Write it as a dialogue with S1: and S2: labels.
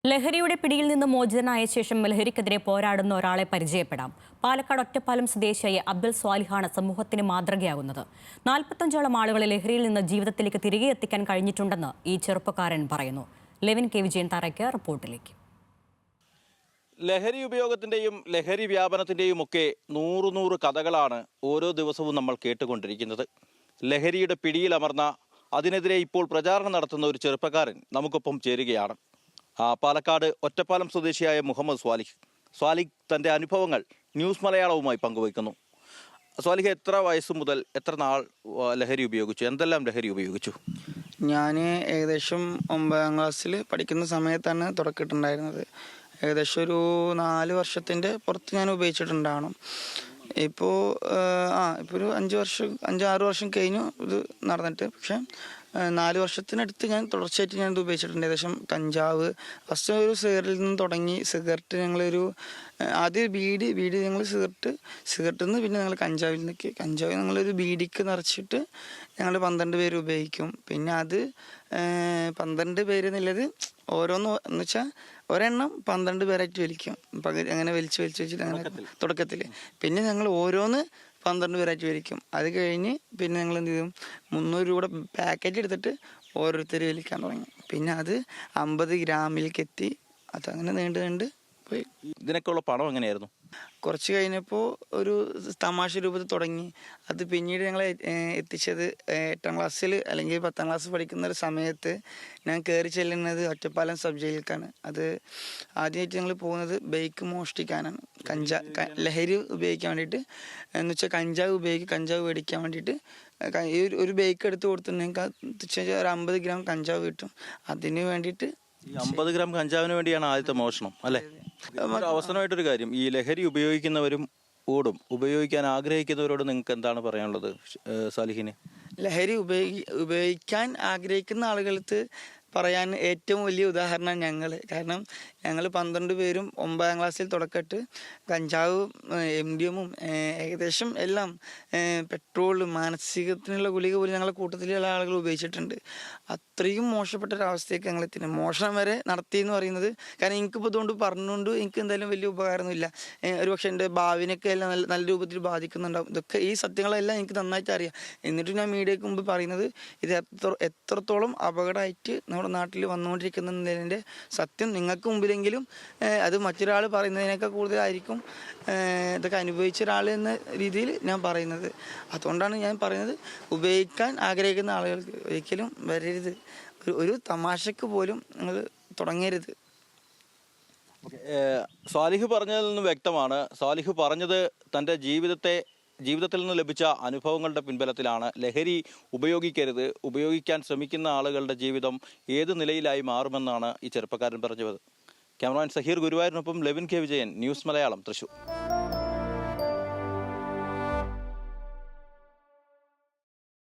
S1: ലഹരിയുടെ പിടിയിൽ നിന്ന് മോചിതനായ ശേഷം ലഹരിക്കെതിരെ പോരാടുന്ന ഒരാളെ പരിചയപ്പെടാം. പാലക്കാട് ഒറ്റപ്പാലം സ്വദേശിയായ അബ്ദുൽ സ്വാലിഹാണ് സമൂഹത്തിന് മാതൃകയാകുന്നത്. 45ഓളം ആളുകളെ ലഹരിയിൽ നിന്ന് ജീവിതത്തിലേക്ക് തിരികെ എത്തിക്കാൻ കഴിഞ്ഞിട്ടുണ്ടെന്ന് ഈ ചെറുപ്പക്കാരൻ പറയുന്നു. ലെവിൻ കെ വിജയൻ തറയ്ക്ക് റിപ്പോർട്ടിലേക്ക്.
S2: ലഹരി ഉപയോഗത്തിന്റെയും ലഹരി വ്യാപനത്തിന്റെയും ഒക്കെ നൂറ് കഥകളാണ് ഓരോ ദിവസവും നമ്മൾ കേട്ടുകൊണ്ടിരിക്കുന്നത്. ലഹരിയുടെ പിടിയിലമർന്ന അതിനെതിരെ ഇപ്പോൾ പ്രചാരണം നടത്തുന്ന ഒരു ചെറുപ്പക്കാരൻ നമുക്കൊപ്പം ചേരുകയാണ്. പാലക്കാട് ഒറ്റപ്പാലം സ്വദേശിയായ മുഹമ്മദ് സ്വാലിഹ് തൻ്റെ അനുഭവങ്ങൾ ന്യൂസ് മലയാളവുമായി പങ്കുവയ്ക്കുന്നു. സ്വാലിഹ് എത്ര വയസ്സ് മുതൽ എത്ര നാൾ ലഹരി ഉപയോഗിച്ചു? എന്തെല്ലാം ലഹരി ഉപയോഗിച്ചു?
S3: ഞാൻ ഏകദേശം 9ാം ക്ലാസ്സിൽ പഠിക്കുന്ന സമയത്താണ് തുടക്കിയിട്ടുണ്ടായിരുന്നത്. ഏകദേശം ഒരു 4 വർഷത്തിൻ്റെ പുറത്ത് ഞാൻ ഉപയോഗിച്ചിട്ടുണ്ടാവണം. ഇപ്പോൾ ഒരു 5-6 വർഷം കഴിഞ്ഞു ഇത് നടന്നിട്ട്. പക്ഷെ 4 വർഷത്തിനടുത്ത് ഞാൻ തുടർച്ചയായിട്ട് ഞാനിത് ഉപയോഗിച്ചിട്ടുണ്ട്. ഏകദേശം കഞ്ചാവ് ഫസ്റ്റ് ഒരു സിഗരറ്റിൽ നിന്ന് തുടങ്ങി. സിഗരറ്റ് ഞങ്ങളൊരു ആദ്യം ബീഡി ഞങ്ങൾ സിഗരറ്റിൽ നിന്ന് പിന്നെ ഞങ്ങൾ കഞ്ചാവ് ഞങ്ങളൊരു ബീഡിക്ക് നിറച്ചിട്ട് ഞങ്ങൾ 12 പേര് ഉപയോഗിക്കും. പിന്നെ അത് 12 പേര് എന്നുള്ളത് ഓരോന്ന് എന്ന് വെച്ചാൽ ഒരെണ്ണം 12 പേരായിട്ട് വലിക്കും. അങ്ങനെ വലിച്ച് വെച്ചിട്ട് അങ്ങനെ തുടക്കത്തിൽ പിന്നെ ഞങ്ങൾ ഓരോന്ന് 12 പേരായിട്ട് വലിക്കും. അത് കഴിഞ്ഞ് പിന്നെ ഞങ്ങൾ എന്ത് ചെയ്യും, 300 രൂപ പാക്കറ്റ് എടുത്തിട്ട് ഓരോരുത്തർ വലിക്കാൻ തുടങ്ങി. പിന്നെ അത് 50 ഗ്രാമിലേക്ക് എത്തി. അതങ്ങനെ നീണ്ട് പോയി.
S2: ഇതിനൊക്കെയുള്ള പണം എങ്ങനെയായിരുന്നു?
S3: കുറച്ച് കഴിഞ്ഞപ്പോൾ ഒരു തമാശ രൂപത്തിൽ തുടങ്ങി. അത് പിന്നീട് ഞങ്ങളെ എത്തിച്ചത് 8ാം ക്ലാസ്സിൽ അല്ലെങ്കിൽ 10ാം ക്ലാസ് പഠിക്കുന്ന ഒരു സമയത്ത് ഞാൻ കയറി ചെല്ലുന്നത് ഒറ്റപ്പാലം സബ് ജയിലിലേക്കാണ്. അത് ആദ്യമായിട്ട് ഞങ്ങൾ പോകുന്നത് ബൈക്ക് മോഷ്ടിക്കാനാണ്. ലഹരി ഉപയോഗിക്കാൻ വേണ്ടിയിട്ട് എന്ന് വെച്ചാൽ കഞ്ചാവ് മേടിക്കാൻ വേണ്ടിയിട്ട് ഒരു ബൈക്ക് എടുത്ത് കൊടുത്തിട്ടുണ്ടെങ്കിൽ ഒരു 50 ഗ്രാം കഞ്ചാവ് കിട്ടും. അതിന് വേണ്ടിയിട്ട്
S2: 50 ഗ്രാം കഞ്ചാവിന് വേണ്ടിയാണ് ആദ്യത്തെ മോഷണം അല്ലേ? അവസാനമായിട്ടൊരു കാര്യം, ഈ ലഹരി ഉപയോഗിക്കുന്നവരും ഉപയോഗിക്കാൻ ആഗ്രഹിക്കുന്നവരോട് നിങ്ങൾക്ക് എന്താണ് പറയാനുള്ളത് സാലിഹിന്?
S3: ലഹരി ഉപയോഗിക്കാൻ ആഗ്രഹിക്കുന്ന ആളുകൾക്ക് പറയാൻ ഏറ്റവും വലിയ ഉദാഹരണം ഞങ്ങൾ. കാരണം ഞങ്ങൾ 12 പേരും 9ാം ക്ലാസ്സിൽ തുടക്കമിട്ട് കഞ്ചാവും MDMA ഏകദേശം എല്ലാം പെട്രോളും മാനസികത്തിനുള്ള ഗുളിക പോലും ഞങ്ങളുടെ കൂട്ടത്തിലുള്ള ആളുകൾ ഉപയോഗിച്ചിട്ടുണ്ട്. അത്രയും മോശപ്പെട്ട ഒരവസ്ഥയ്ക്ക് ഞങ്ങൾ എത്തി. മോഷണം വരെ നടത്തി എന്ന് പറയുന്നത്, കാരണം എനിക്കിപ്പോൾ ഇതുകൊണ്ട് പറഞ്ഞുകൊണ്ട് എനിക്ക് എന്തായാലും വലിയ ഉപകാരമൊന്നുമില്ല. ഒരുപക്ഷെ എൻ്റെ ഭാവിനൊക്കെ എല്ലാം നല്ല രൂപത്തിൽ ബാധിക്കുന്നുണ്ടാവും. ഇതൊക്കെ ഈ സത്യങ്ങളെല്ലാം എനിക്ക് നന്നായിട്ട് അറിയാം. എന്നിട്ട് ഞാൻ മീഡിയയ്ക്ക് മുമ്പ് പറയുന്നത് ഇത് എത്രത്തോളം അപകടമായിട്ട് നമ്മുടെ നാട്ടിൽ വന്നുകൊണ്ടിരിക്കുന്നതിൻ്റെ സത്യം നിങ്ങൾക്ക് മുമ്പിലെങ്കിലും അത് മറ്റൊരാൾ പറയുന്നതിനേക്കാൾ കൂടുതലായിരിക്കും ഇതൊക്കെ അനുഭവിച്ച ഒരാൾ എന്ന രീതിയിൽ ഞാൻ പറയുന്നത്. അതുകൊണ്ടാണ് ഞാൻ പറയുന്നത്, ഉപയോഗിക്കാൻ ആഗ്രഹിക്കുന്ന ആളുകൾക്ക് ഒരിക്കലും വരരുത്. ഒരു തമാശക്ക് പോലും നിങ്ങൾ തുടങ്ങരുത്.
S2: സ്വാലിഹ് പറഞ്ഞതിൽ നിന്ന് വ്യക്തമാണ്. സ്വാലിഹ് പറഞ്ഞത് തൻ്റെ ജീവിതത്തിൽ നിന്ന് ലഭിച്ച അനുഭവങ്ങളുടെ പിൻബലത്തിലാണ്. ലഹരി ഉപയോഗിക്കാൻ ശ്രമിക്കുന്ന ആളുകളുടെ ജീവിതം ഏത് നിലയിലായി മാറുമെന്നാണ് ഈ ചെറുപ്പക്കാരൻ പറഞ്ഞത്. ക്യാമറമാൻ സഹീർ ഗുരുവായൂരിനൊപ്പം ലെവിൻ കെ വിജയൻ, ന്യൂസ് മലയാളം, തൃശൂർ.